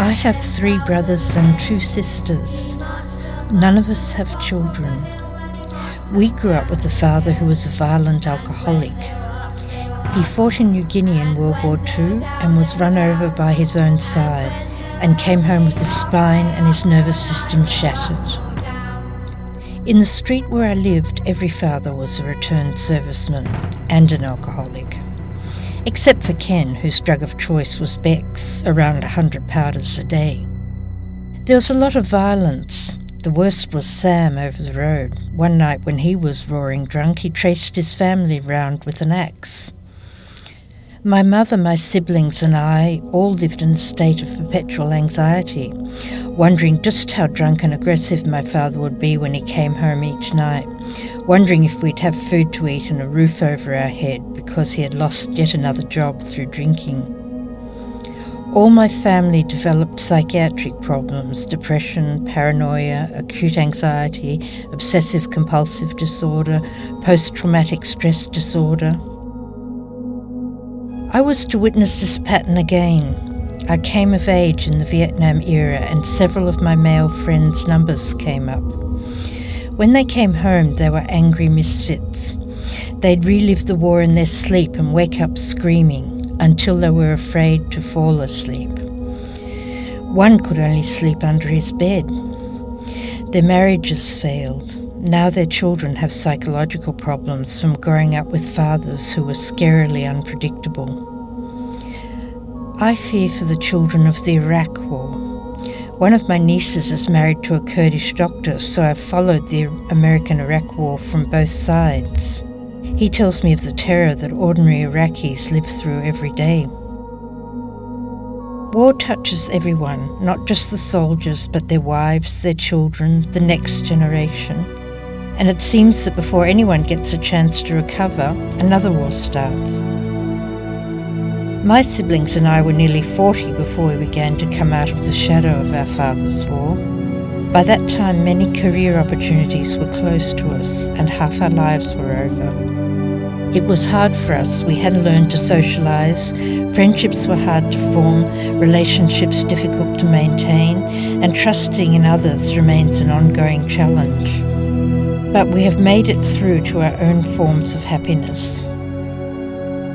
I have 3 brothers and 2 sisters. None of us have children. We grew up with a father who was a violent alcoholic. He fought in New Guinea in World War II and was run over by his own side and came home with his spine and his nervous system shattered. In the street where I lived, every father was a returned serviceman and an alcoholic. Except for Ken, whose drug of choice was Beck's, around 100 powders a day. There was a lot of violence. The worst was Sam over the road. One night when he was roaring drunk, he traced his family round with an axe. My mother, my siblings and I all lived in a state of perpetual anxiety, wondering just how drunk and aggressive my father would be when he came home each night, wondering if we'd have food to eat and a roof over our head because he had lost yet another job through drinking. All my family developed psychiatric problems: depression, paranoia, acute anxiety, obsessive-compulsive disorder, post-traumatic stress disorder. I was to witness this pattern again. I came of age in the Vietnam era and several of my male friends' numbers came up. When they came home, they were angry misfits. They'd relive the war in their sleep and wake up screaming until they were afraid to fall asleep. One could only sleep under his bed. Their marriages failed. Now their children have psychological problems from growing up with fathers who were scarily unpredictable. I fear for the children of the Iraq War. One of my nieces is married to a Kurdish doctor, so I've followed the American-Iraq War from both sides. He tells me of the terror that ordinary Iraqis live through every day. War touches everyone, not just the soldiers, but their wives, their children, the next generation. And it seems that before anyone gets a chance to recover, another war starts. My siblings and I were nearly 40 before we began to come out of the shadow of our father's war. By that time, many career opportunities were close to us, and half our lives were over. It was hard for us. We hadn't learned to socialise, friendships were hard to form, relationships difficult to maintain, and trusting in others remains an ongoing challenge. But we have made it through to our own forms of happiness.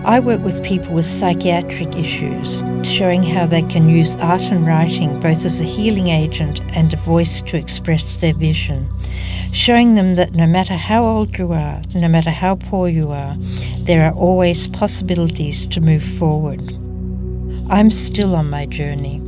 I work with people with psychiatric issues, showing how they can use art and writing both as a healing agent and a voice to express their vision, showing them that no matter how old you are, no matter how poor you are, there are always possibilities to move forward. I'm still on my journey.